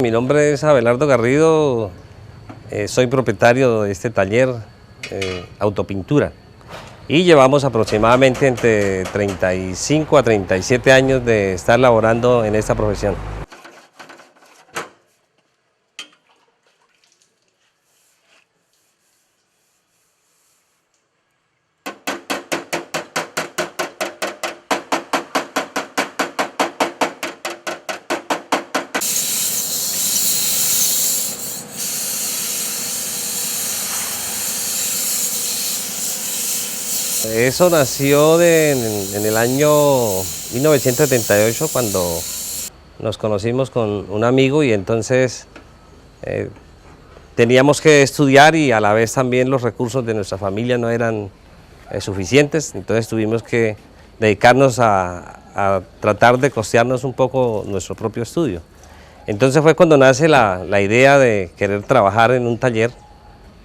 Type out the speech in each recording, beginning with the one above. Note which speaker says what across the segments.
Speaker 1: Mi nombre es Abelardo Garrido, soy propietario de este taller Autopintura y llevamos aproximadamente entre 35 a 37 años de estar laborando en esta profesión. Eso nació en el año 1978, cuando nos conocimos con un amigo y entonces teníamos que estudiar y a la vez también los recursos de nuestra familia no eran suficientes, entonces tuvimos que dedicarnos a tratar de costearnos un poco nuestro propio estudio. Entonces fue cuando nace la idea de querer trabajar en un taller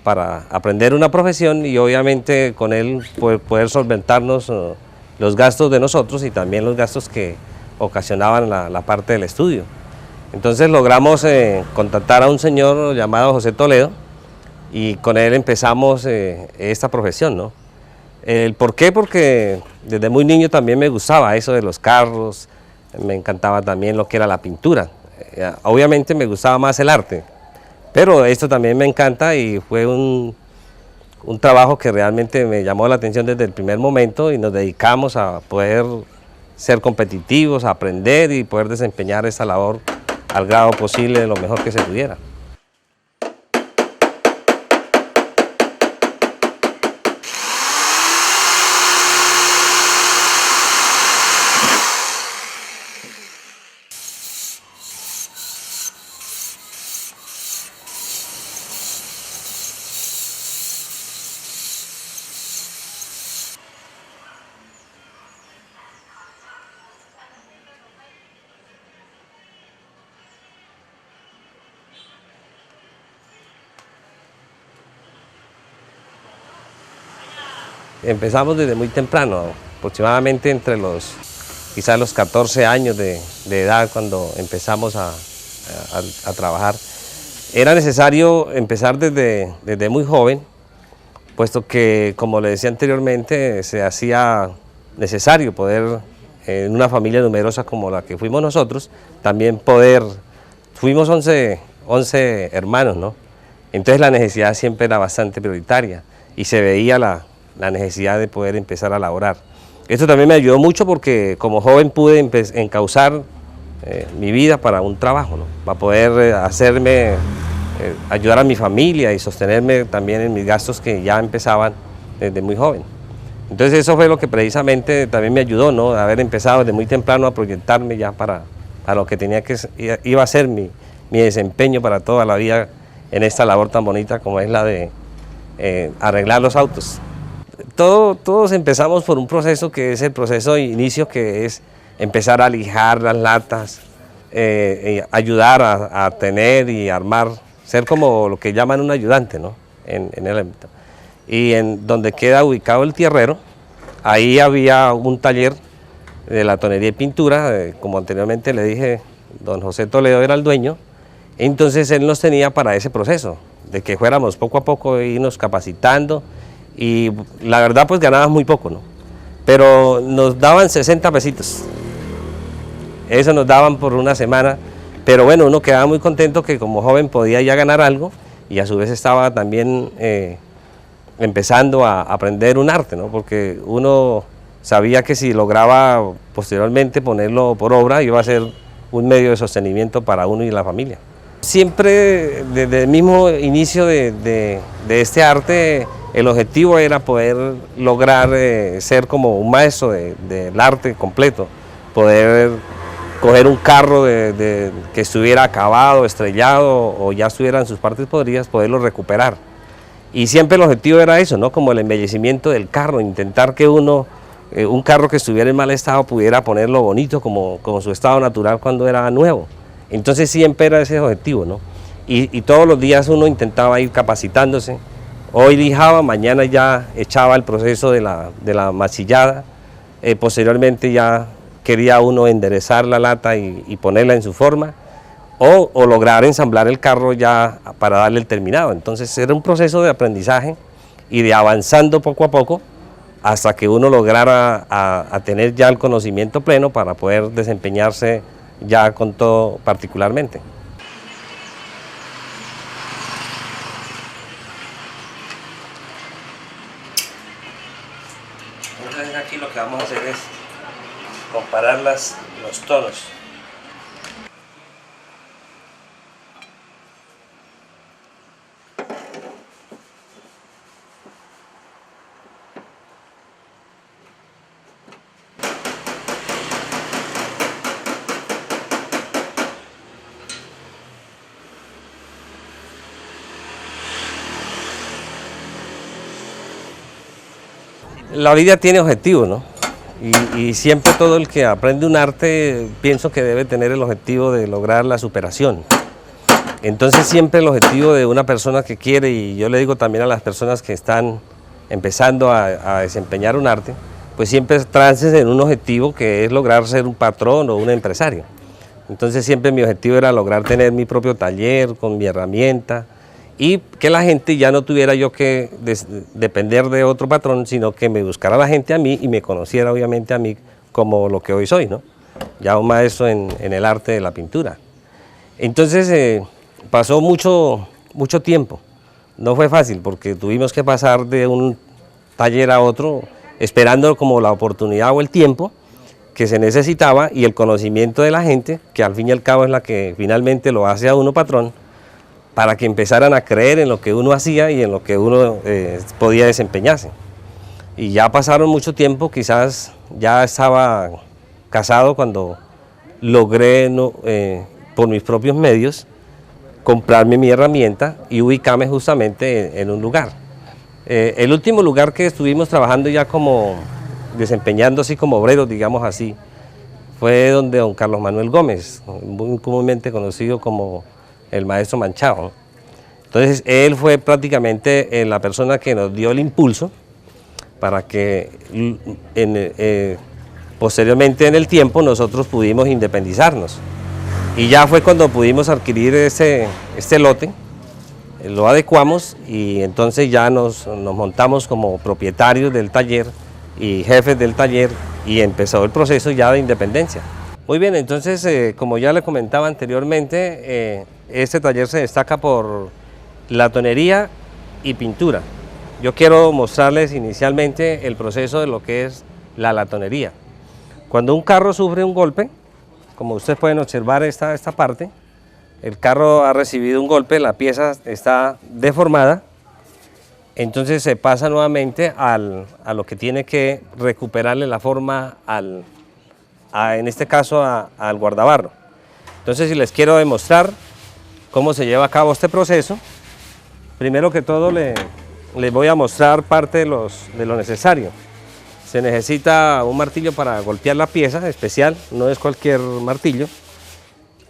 Speaker 1: para aprender una profesión y obviamente con él poder solventarnos los gastos de nosotros y también los gastos que ocasionaban la parte del estudio. Entonces logramos contactar a un señor llamado José Toledo y con él empezamos esta profesión, ¿no? ¿El por qué? Porque desde muy niño también me gustaba eso de los carros, me encantaba también lo que era la pintura. Obviamente me gustaba más el arte, pero esto también me encanta y fue un trabajo que realmente me llamó la atención desde el primer momento y nos dedicamos a poder ser competitivos, a aprender y poder desempeñar esta labor al grado posible de lo mejor que se pudiera. Empezamos desde muy temprano, aproximadamente entre quizás los 14 años de edad cuando empezamos a trabajar. Era necesario empezar desde muy joven, puesto que, como le decía anteriormente, se hacía necesario poder, en una familia numerosa como la que fuimos nosotros, también fuimos 11 hermanos, ¿no? Entonces la necesidad siempre era bastante prioritaria y se veía la necesidad de poder empezar a laborar. Esto también me ayudó mucho porque como joven pude encauzar mi vida para un trabajo, ¿no? Para poder ayudar a mi familia y sostenerme también en mis gastos que ya empezaban desde muy joven. Entonces eso fue lo que precisamente también me ayudó, ¿no? Haber empezado desde muy temprano a proyectarme ya para lo que iba a ser mi desempeño para toda la vida en esta labor tan bonita como es la de arreglar los autos. Todos empezamos por un proceso que es el proceso de inicio, que es empezar a lijar las latas, ayudar a tener y armar, ser como lo que llaman un ayudante, ¿no? en el ámbito. Y en donde queda ubicado el tierrero, ahí había un taller de latonería y pintura, como anteriormente le dije, don José Toledo era el dueño, entonces él nos tenía para ese proceso, de que fuéramos poco a poco irnos capacitando. Y la verdad pues ganábamos muy poco, ¿no? Pero nos daban 60 pesitos, eso nos daban por una semana, pero bueno, uno quedaba muy contento que como joven podía ya ganar algo y a su vez estaba también empezando a aprender un arte, ¿no? Porque uno sabía que si lograba posteriormente ponerlo por obra iba a ser un medio de sostenimiento para uno y la familia. Siempre desde el mismo inicio de este arte, el objetivo era poder lograr ser como un maestro del arte completo, poder coger un carro que estuviera acabado, estrellado o ya estuviera en sus partes podridas, poderlo recuperar. Y siempre el objetivo era eso, ¿no? Como el embellecimiento del carro, intentar que un carro que estuviera en mal estado pudiera ponerlo bonito como su estado natural cuando era nuevo. Entonces siempre era ese objetivo, ¿no? Y todos los días uno intentaba ir capacitándose. Hoy lijaba, mañana ya echaba el proceso de la masillada, posteriormente ya quería uno enderezar la lata y ponerla en su forma, o lograr ensamblar el carro ya para darle el terminado. Entonces era un proceso de aprendizaje y de avanzando poco a poco hasta que uno lograra a tener ya el conocimiento pleno para poder desempeñarse ya con todo particularmente. Entonces aquí lo que vamos a hacer es comparar los tonos. La vida tiene objetivos, ¿no? Y siempre todo el que aprende un arte, pienso que debe tener el objetivo de lograr la superación. Entonces siempre el objetivo de una persona que quiere, y yo le digo también a las personas que están empezando a desempeñar un arte, pues siempre trances en un objetivo que es lograr ser un patrón o un empresario. Entonces siempre mi objetivo era lograr tener mi propio taller con mi herramienta, y que la gente ya no tuviera yo que depender de otro patrón, sino que me buscara la gente a mí y me conociera obviamente a mí como lo que hoy soy, ¿no? Ya un maestro en el arte de la pintura. Entonces pasó mucho tiempo, no fue fácil porque tuvimos que pasar de un taller a otro esperando como la oportunidad o el tiempo que se necesitaba y el conocimiento de la gente, que al fin y al cabo es la que finalmente lo hace a uno patrón, para que empezaran a creer en lo que uno hacía y en lo que uno podía desempeñarse. Y ya pasaron mucho tiempo, quizás ya estaba casado cuando logré por mis propios medios comprarme mi herramienta y ubicarme justamente en un lugar. El último lugar que estuvimos trabajando ya como desempeñando así como obreros, digamos así, fue donde don Carlos Manuel Gómez, muy comúnmente conocido como el maestro Manchado. Entonces él fue prácticamente la persona que nos dio el impulso para que posteriormente en el tiempo nosotros pudimos independizarnos. Y ya fue cuando pudimos adquirir este lote, lo adecuamos y entonces ya nos montamos como propietarios del taller y jefes del taller y empezó el proceso ya de independencia. Muy bien, entonces como ya le comentaba anteriormente, este taller se destaca por latonería y pintura. Yo quiero mostrarles inicialmente el proceso de lo que es la latonería. Cuando un carro sufre un golpe, como ustedes pueden observar esta parte, el carro ha recibido un golpe, la pieza está deformada, entonces se pasa nuevamente a lo que tiene que recuperarle la forma en este caso al guardabarro. Entonces si les quiero demostrar cómo se lleva a cabo este proceso, primero que todo les voy a mostrar parte de lo necesario. Se necesita un martillo para golpear la pieza especial, no es cualquier martillo.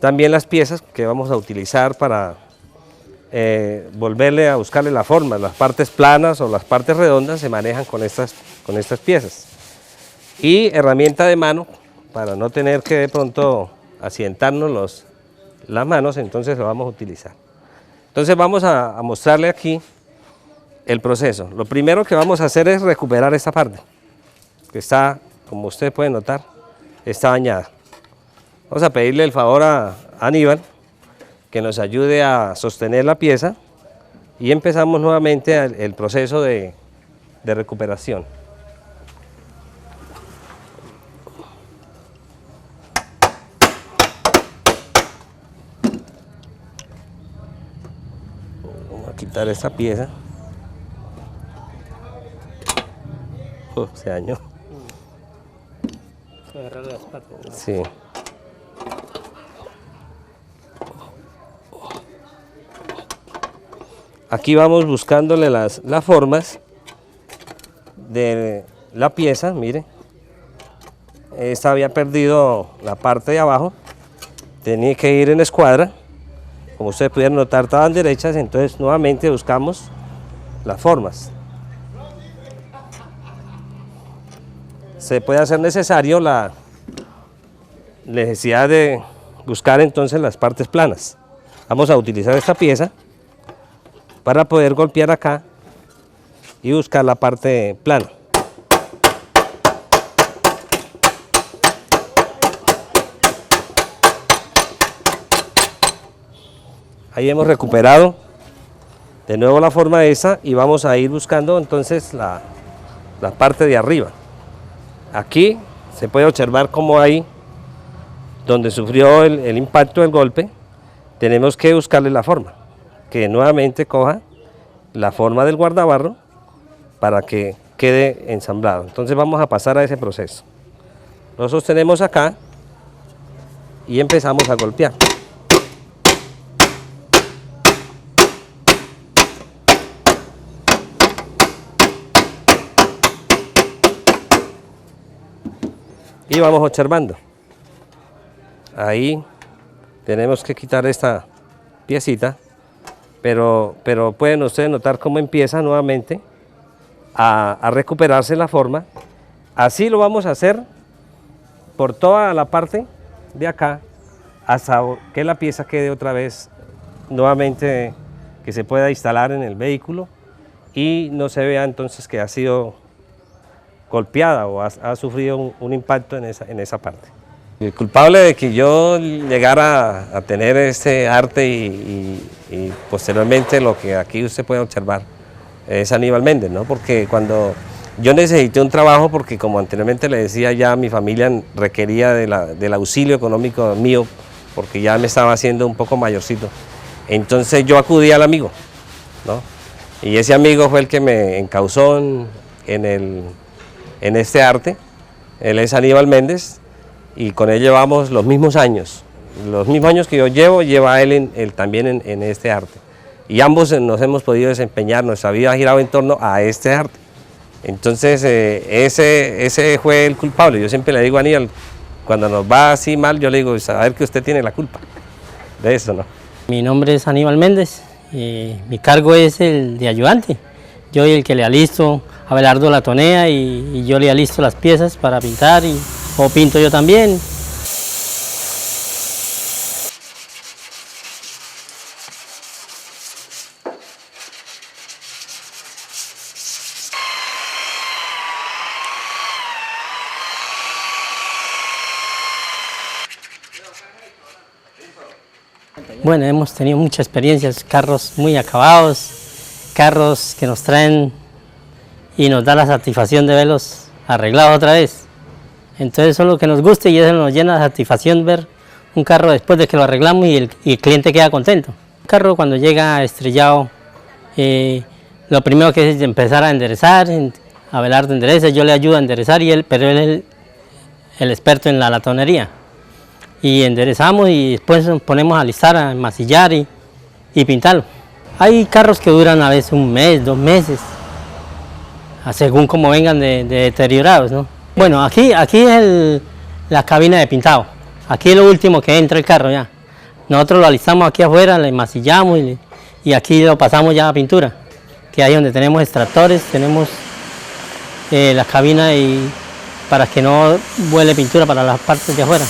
Speaker 1: También las piezas que vamos a utilizar para volverle a buscarle la forma, las partes planas o las partes redondas se manejan con estas piezas. Y herramienta de mano, para no tener que de pronto accidentarnos las manos, entonces lo vamos a utilizar. Entonces vamos a mostrarle aquí el proceso. Lo primero que vamos a hacer es recuperar esta parte, que está, como ustedes pueden notar, está dañada. Vamos a pedirle el favor a Aníbal que nos ayude a sostener la pieza y empezamos nuevamente el proceso de recuperación. Vamos a quitar esta pieza. Se dañó. Sí. Aquí vamos buscándole las formas de la pieza, mire. Esta había perdido la parte de abajo, tenía que ir en escuadra. Como ustedes pudieron notar, estaban derechas, entonces nuevamente buscamos las formas. Se puede hacer necesario la necesidad de buscar entonces las partes planas. Vamos a utilizar esta pieza para poder golpear acá y buscar la parte plana. Ahí hemos recuperado de nuevo la forma esa y vamos a ir buscando entonces la parte de arriba. Aquí se puede observar cómo ahí, donde sufrió el impacto del golpe, tenemos que buscarle la forma, que nuevamente coja la forma del guardabarro para que quede ensamblado. Entonces vamos a pasar a ese proceso. Lo sostenemos acá y empezamos a golpear. Y vamos observando. Ahí tenemos que quitar esta piecita, pero pueden ustedes notar cómo empieza nuevamente a recuperarse la forma. Así lo vamos a hacer por toda la parte de acá, hasta que la pieza quede otra vez nuevamente, que se pueda instalar en el vehículo y no se vea entonces que ha sido golpeada o ha sufrido un impacto en esa parte. El culpable de que yo llegara a tener este arte y posteriormente lo que aquí usted puede observar es Aníbal Méndez, ¿no? Porque cuando yo necesité un trabajo, porque como anteriormente le decía, ya mi familia requería del auxilio económico mío, porque ya me estaba haciendo un poco mayorcito, entonces yo acudí al amigo, ¿no? Y ese amigo fue el que me encauzó en este arte. Él es Aníbal Méndez y con él llevamos los mismos años que yo lleva él también en este arte. Y ambos nos hemos podido desempeñar, nuestra vida ha girado en torno a este arte. Entonces ese fue el culpable. Yo siempre le digo a Aníbal, cuando nos va así mal, yo le digo, saber que usted tiene la culpa de eso, ¿no?
Speaker 2: Mi nombre es Aníbal Méndez y mi cargo es el de ayudante. Yo soy el que le alisto, Abelardo la tonea y yo le alisto las piezas para pintar o pinto yo también. Bueno, hemos tenido muchas experiencias, carros muy acabados, carros que nos traen y nos da la satisfacción de verlos arreglados otra vez. Entonces eso es lo que nos gusta y eso nos llena de satisfacción ver un carro después de que lo arreglamos y el cliente queda contento. Un carro cuando llega estrellado, lo primero que es empezar a enderezar, Abelardo endereza, yo le ayudo a enderezar, pero él es el experto en la latonería. Y enderezamos y después nos ponemos a listar, a enmasillar y pintarlo. Hay carros que duran a veces un mes, 2 meses, según como vengan de deteriorados, ¿no? Bueno, aquí es la cabina de pintado. Aquí es lo último que entra el carro ya. Nosotros lo alistamos aquí afuera, le enmasillamos y aquí lo pasamos ya a pintura. Que ahí donde tenemos extractores, tenemos la cabina para que no vuele pintura para las partes de afuera.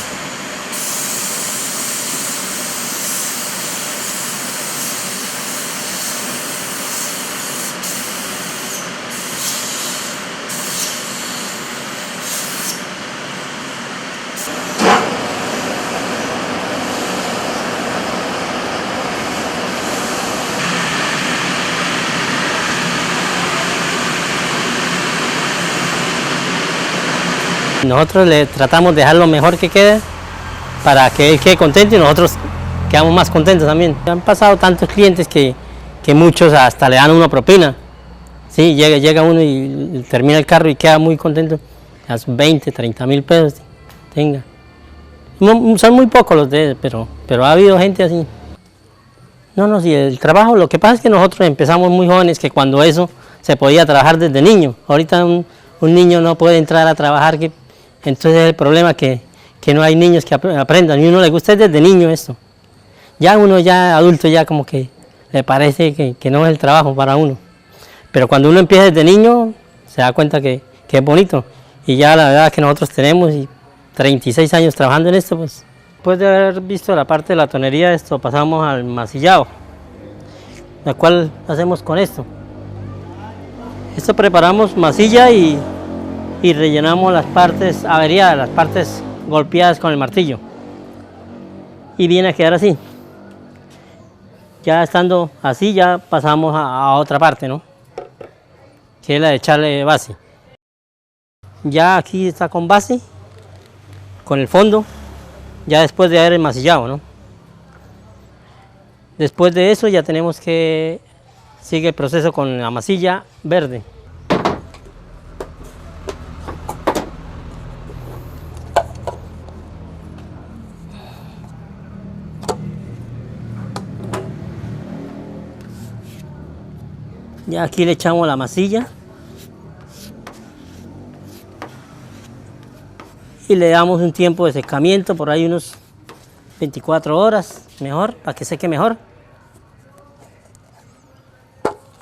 Speaker 2: Nosotros le tratamos de dejar lo mejor que quede para que él quede contento y nosotros quedamos más contentos también. Han pasado tantos clientes que muchos hasta le dan una propina. Sí, llega uno y termina el carro y queda muy contento. Las 20, 30 mil pesos tenga. Son muy pocos los de él, pero ha habido gente así. No, sí, el trabajo, lo que pasa es que nosotros empezamos muy jóvenes, que cuando eso se podía trabajar desde niño. Ahorita un niño no puede entrar a trabajar, entonces es el problema que no hay niños que aprendan, y a uno le gusta desde niño esto. Ya uno ya adulto ya como que le parece que no es el trabajo para uno. Pero cuando uno empieza desde niño se da cuenta que es bonito. Y ya la verdad que nosotros tenemos 36 años trabajando en esto, pues Después de haber visto la parte de la tonería, esto pasamos al masillado, la cual hacemos con esto. Esto preparamos masilla y rellenamos las partes averiadas, las partes golpeadas con el martillo. Y viene a quedar así. Ya estando así, ya pasamos a otra parte, ¿no? Que es la de echarle base. Ya aquí está con base, con el fondo, ya después de haber enmasillado, ¿no? Después de eso ya tenemos que sigue el proceso con la masilla verde. Ya aquí le echamos la masilla y le damos un tiempo de secamiento, por ahí unos 24 horas, mejor, para que seque mejor.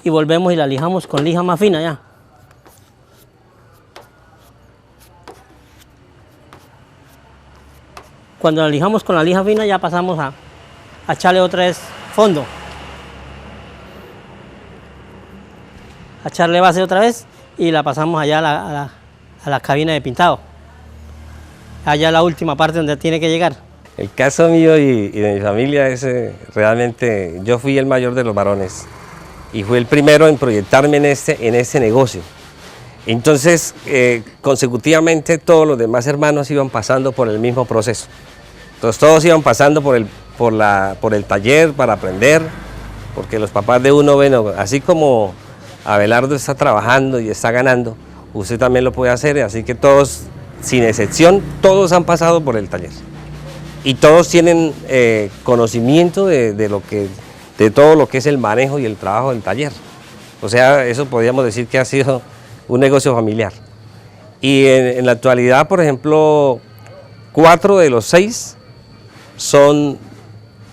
Speaker 2: Y volvemos y la lijamos con lija más fina ya. Cuando la lijamos con la lija fina ya pasamos a echarle otra vez fondo. A echarle base otra vez y la pasamos allá a la cabina de pintado. Allá la última parte donde tiene que llegar.
Speaker 1: El caso mío y de mi familia es realmente, yo fui el mayor de los varones y fui el primero en proyectarme en este negocio. Entonces, consecutivamente todos los demás hermanos iban pasando por el mismo proceso. Entonces todos iban pasando por el taller para aprender, porque los papás de uno, bueno, así como Abelardo está trabajando y está ganando, usted también lo puede hacer, así que todos, sin excepción, todos han pasado por el taller. Y todos tienen conocimiento de todo lo que es el manejo y el trabajo del taller. O sea, eso podríamos decir que ha sido un negocio familiar. Y en la actualidad, por ejemplo, 4 de los 6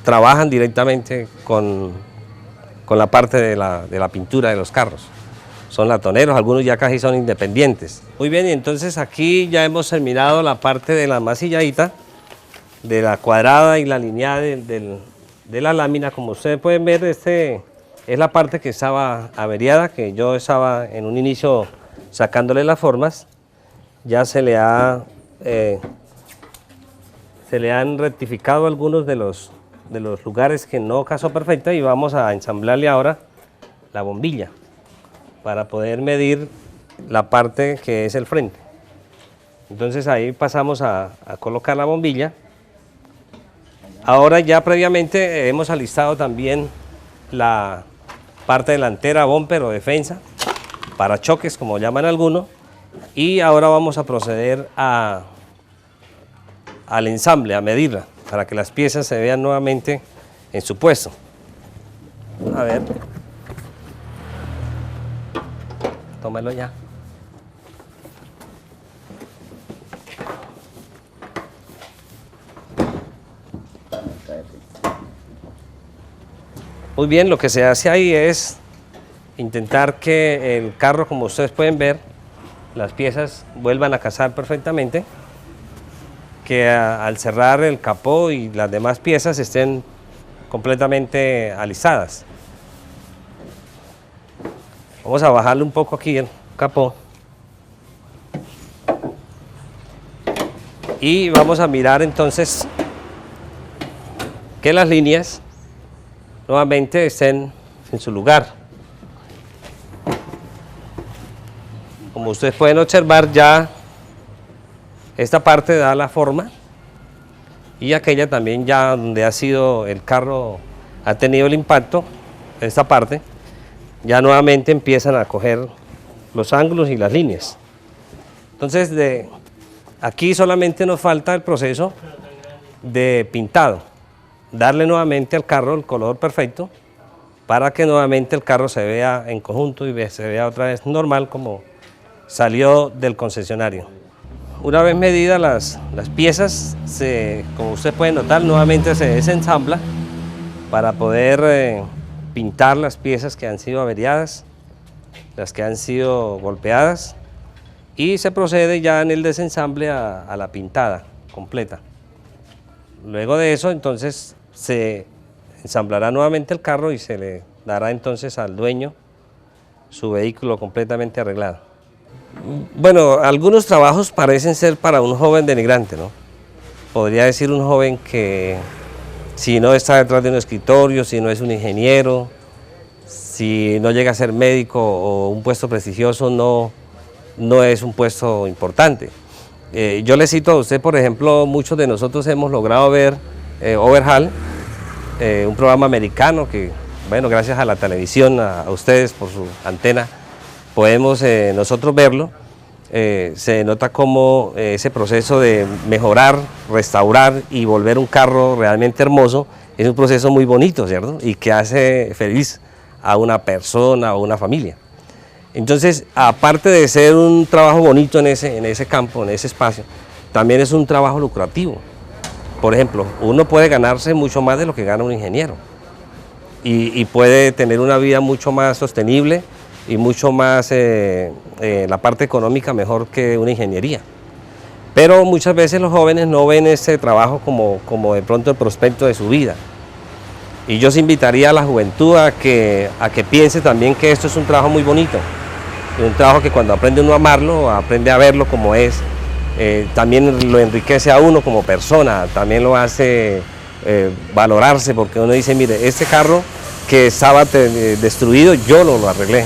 Speaker 1: trabajan directamente con la parte de la pintura de los carros. Son latoneros, algunos ya casi son independientes. Muy bien, y entonces aquí ya hemos terminado la parte de la masilladita, de la cuadrada y la lineada de la lámina. Como ustedes pueden ver, es la parte que estaba averiada, que yo estaba en un inicio sacándole las formas. Ya se le han rectificado algunos de los lugares que no casó perfecta y vamos a ensamblarle ahora la bombilla para poder medir la parte que es el frente. Entonces ahí pasamos a colocar la bombilla. Ahora ya previamente hemos alistado también la parte delantera, bumper o defensa, para choques como llaman algunos, y ahora vamos a proceder al ensamble, a medirla, para que las piezas se vean nuevamente en su puesto. A ver. Tómalo ya. Muy bien, lo que se hace ahí es intentar que el carro, como ustedes pueden ver, las piezas vuelvan a casar perfectamente, que al cerrar el capó y las demás piezas estén completamente alisadas. Vamos a bajarle un poco aquí el capó y vamos a mirar entonces que las líneas nuevamente estén en su lugar. Como ustedes pueden observar, ya esta parte da la forma y aquella también, ya donde ha sido el carro, ha tenido el impacto, esta parte ya nuevamente empiezan a coger los ángulos y las líneas. Entonces aquí solamente nos falta el proceso de pintado, darle nuevamente al carro el color perfecto para que nuevamente el carro se vea en conjunto y se vea otra vez normal como salió del concesionario. Una vez medidas las piezas, como ustedes pueden notar, nuevamente se desensambla para poder pintar las piezas que han sido averiadas, las que han sido golpeadas, y se procede ya en el desensamble a la pintada completa. Luego de eso, entonces, se ensamblará nuevamente el carro y se le dará entonces al dueño su vehículo completamente arreglado. Bueno, algunos trabajos parecen ser para un joven denigrante, ¿no? Podría decir un joven que si no está detrás de un escritorio, si no es un ingeniero, si no llega a ser médico o un puesto prestigioso, no es un puesto importante. Yo le cito a usted, por ejemplo, muchos de nosotros hemos logrado ver Overhaul, un programa americano que, bueno, gracias a la televisión, a ustedes por su antena, podemos nosotros verlo. Se nota como ese proceso de mejorar, restaurar y volver un carro realmente hermoso es un proceso muy bonito, ¿cierto? Y que hace feliz a una persona o una familia. Entonces, aparte de ser un trabajo bonito en ese campo, en ese espacio, también es un trabajo lucrativo. Por ejemplo, uno puede ganarse mucho más de lo que gana un ingeniero y puede tener una vida mucho más sostenible y mucho más, la parte económica mejor que una ingeniería. Pero muchas veces los jóvenes no ven este trabajo como de pronto el prospecto de su vida. Y yo os invitaría a la juventud a que piense también que esto es un trabajo muy bonito, un trabajo que cuando aprende uno a amarlo, aprende a verlo como es, también lo enriquece a uno como persona, también lo hace valorarse, porque uno dice, mire, este carro que estaba destruido, yo lo arreglé.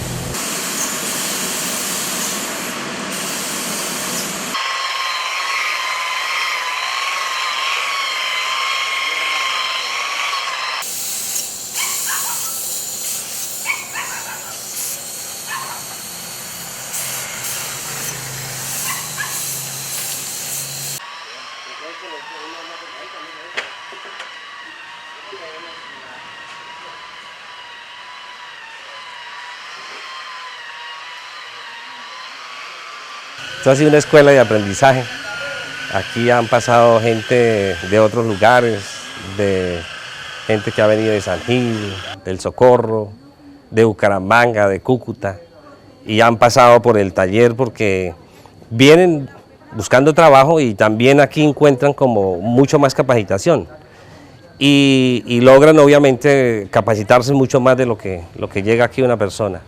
Speaker 1: Esto ha sido una escuela de aprendizaje. Aquí han pasado gente de otros lugares, de gente que ha venido de San Gil, del Socorro, de Bucaramanga, de Cúcuta, y han pasado por el taller porque vienen buscando trabajo y también aquí encuentran como mucho más capacitación y logran obviamente capacitarse mucho más de lo que llega aquí una persona.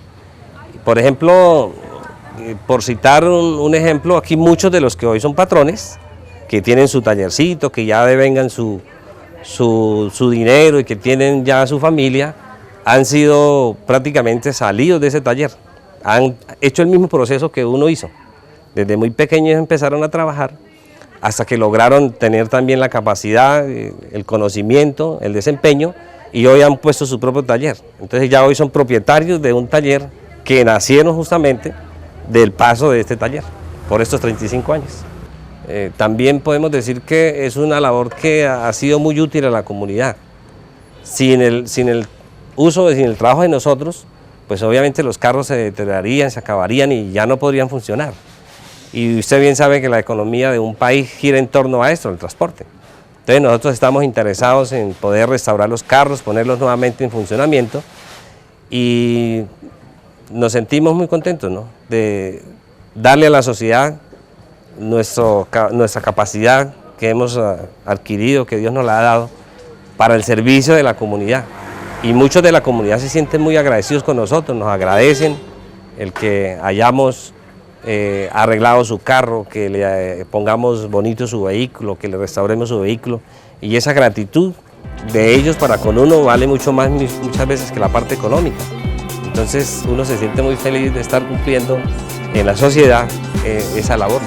Speaker 1: Por ejemplo, por citar un ejemplo, aquí muchos de los que hoy son patrones, que tienen su tallercito, que ya devengan su dinero y que tienen ya su familia, han sido prácticamente salidos de ese taller, han hecho el mismo proceso que uno hizo. Desde muy pequeños empezaron a trabajar hasta que lograron tener también la capacidad, el conocimiento, el desempeño, y hoy han puesto su propio taller. Entonces ya hoy son propietarios de un taller que nacieron justamente del paso de este taller, por estos 35 años. También podemos decir que es una labor que ha sido muy útil a la comunidad. Sin el uso, sin el trabajo de nosotros, pues obviamente los carros se deteriorarían, se acabarían y ya no podrían funcionar. Y usted bien sabe que la economía de un país gira en torno a esto, el transporte. Entonces nosotros estamos interesados en poder restaurar los carros, ponerlos nuevamente en funcionamiento y nos sentimos muy contentos, ¿no?, de darle a la sociedad nuestra capacidad que hemos adquirido, que Dios nos la ha dado, para el servicio de la comunidad. Y muchos de la comunidad se sienten muy agradecidos con nosotros, nos agradecen el que hayamos arreglado su carro, que le pongamos bonito su vehículo, que le restauremos su vehículo. Y esa gratitud de ellos para con uno vale mucho más muchas veces que la parte económica. Entonces uno se siente muy feliz de estar cumpliendo en la sociedad esa labor.